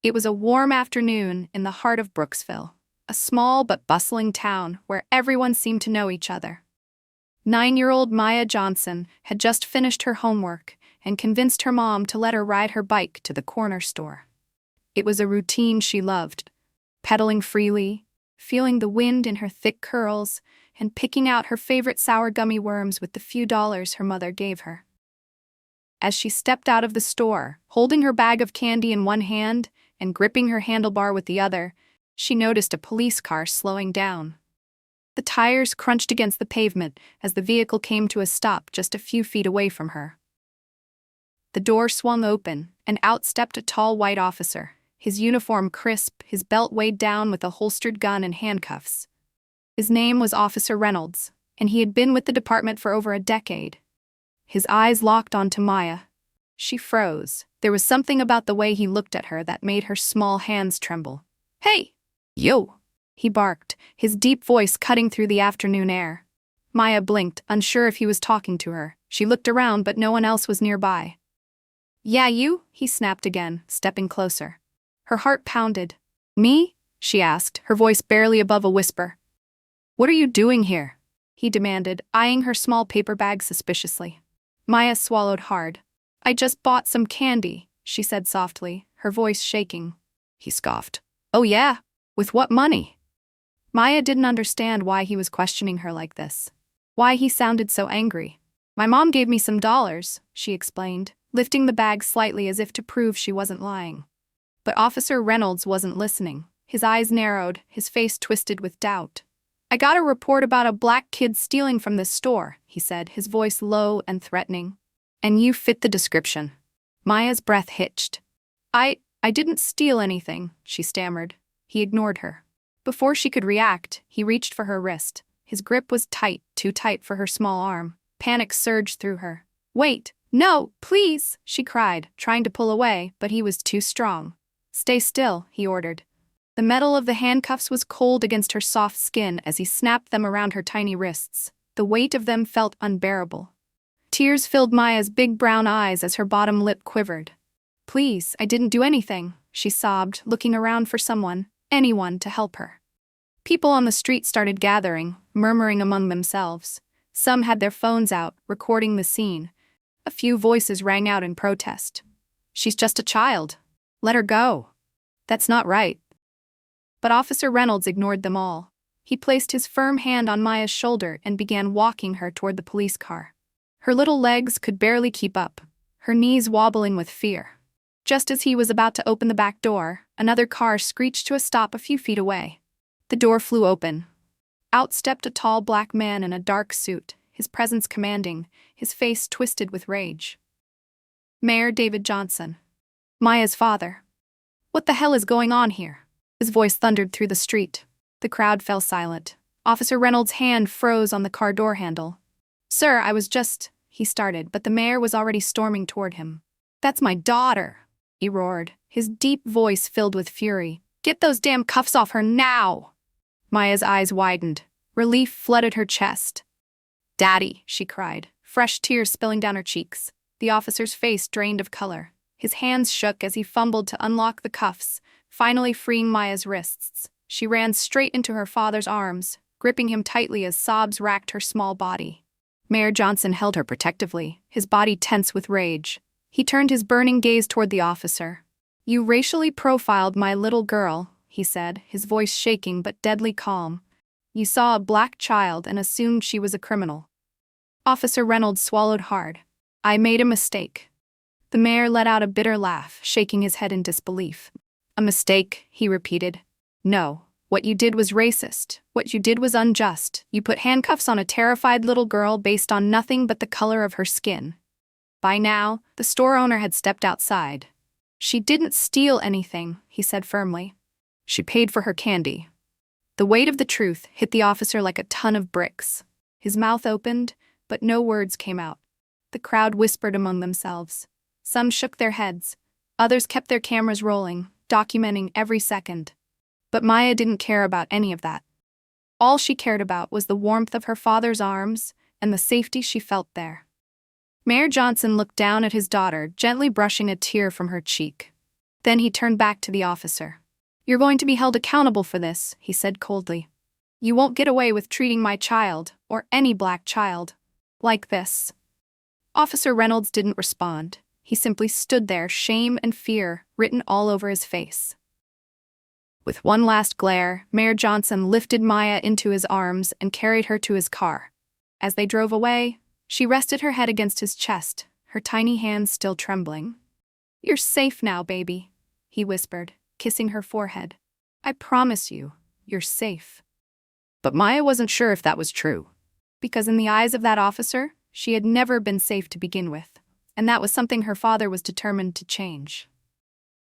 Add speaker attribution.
Speaker 1: It was a warm afternoon in the heart of Brooksville, a small but bustling town where everyone seemed to know each other. 9-year-old Maya Johnson had just finished her homework and convinced her mom to let her ride her bike to the corner store. It was a routine she loved, pedaling freely, feeling the wind in her thick curls, and picking out her favorite sour gummy worms with the few dollars her mother gave her. As she stepped out of the store, holding her bag of candy in one hand and gripping her handlebar with the other, she noticed a police car slowing down. The tires crunched against the pavement as the vehicle came to a stop just a few feet away from her. The door swung open, and out stepped a tall white officer, his uniform crisp, his belt weighed down with a holstered gun and handcuffs. His name was Officer Reynolds, and he had been with the department for over a decade. His eyes locked onto Maya. She froze. There was something about the way he looked at her that made her small hands tremble. "Hey! Yo!" he barked, his deep voice cutting through the afternoon air. Maya blinked, unsure if he was talking to her. She looked around, but no one else was nearby. "Yeah, you?" he snapped again, stepping closer. Her heart pounded. "Me?" she asked, her voice barely above a whisper. "What are you doing here?" he demanded, eyeing her small paper bag suspiciously. Maya swallowed hard. "I just bought some candy," she said softly, her voice shaking. He scoffed. "Oh yeah? With what money?" Maya didn't understand why he was questioning her like this. Why he sounded so angry. "My mom gave me some dollars," she explained, lifting the bag slightly as if to prove she wasn't lying. But Officer Reynolds wasn't listening. His eyes narrowed, his face twisted with doubt. "I got a report about a black kid stealing from this store," he said, his voice low and threatening. "And you fit the description." Maya's breath hitched. I didn't steal anything," she stammered. He ignored her. Before she could react, he reached for her wrist. His grip was tight, too tight for her small arm. Panic surged through her. "Wait, no, please," she cried, trying to pull away, but he was too strong. "Stay still," he ordered. The metal of the handcuffs was cold against her soft skin as he snapped them around her tiny wrists. The weight of them felt unbearable. Tears filled Maya's big brown eyes as her bottom lip quivered. "Please, I didn't do anything," she sobbed, looking around for anyone to help her. People on the street started gathering, murmuring among themselves. Some had their phones out, recording the scene. A few voices rang out in protest. "She's just a child. Let her go. That's not right." But Officer Reynolds ignored them all. He placed his firm hand on Maya's shoulder and began walking her toward the police car. Her little legs could barely keep up, her knees wobbling with fear. Just as he was about to open the back door, another car screeched to a stop a few feet away. The door flew open. Out stepped a tall black man in a dark suit, his presence commanding, his face twisted with rage. Mayor David Johnson. Maya's father. "What the hell is going on here?" His voice thundered through the street. The crowd fell silent. Officer Reynolds' hand froze on the car door handle. "Sir, I was just," he started, but the mayor was already storming toward him. "That's my daughter," he roared, his deep voice filled with fury. "Get those damn cuffs off her now!" Maya's eyes widened. Relief flooded her chest. "Daddy," she cried, fresh tears spilling down her cheeks. The officer's face drained of color. His hands shook as he fumbled to unlock the cuffs, finally freeing Maya's wrists. She ran straight into her father's arms, gripping him tightly as sobs racked her small body. Mayor Johnson held her protectively, his body tense with rage. He turned his burning gaze toward the officer. "You racially profiled my little girl," he said, his voice shaking but deadly calm. "You saw a black child and assumed she was a criminal." Officer Reynolds swallowed hard. "I made a mistake." The mayor let out a bitter laugh, shaking his head in disbelief. "A mistake," he repeated. "No. What you did was racist. What you did was unjust. You put handcuffs on a terrified little girl based on nothing but the color of her skin." By now, the store owner had stepped outside. "She didn't steal anything," he said firmly. "She paid for her candy." The weight of the truth hit the officer like a ton of bricks. His mouth opened, but no words came out. The crowd whispered among themselves. Some shook their heads. Others kept their cameras rolling, documenting every second. But Maya didn't care about any of that. All she cared about was the warmth of her father's arms and the safety she felt there. Mayor Johnson looked down at his daughter, gently brushing a tear from her cheek. Then he turned back to the officer. "You're going to be held accountable for this," he said coldly. "You won't get away with treating my child, or any black child, like this." Officer Reynolds didn't respond. He simply stood there, shame and fear written all over his face. With one last glare, Mayor Johnson lifted Maya into his arms and carried her to his car. As they drove away, she rested her head against his chest, her tiny hands still trembling. "You're safe now, baby," he whispered, kissing her forehead. "I promise you, you're safe." But Maya wasn't sure if that was true. Because in the eyes of that officer, she had never been safe to begin with, and that was something her father was determined to change.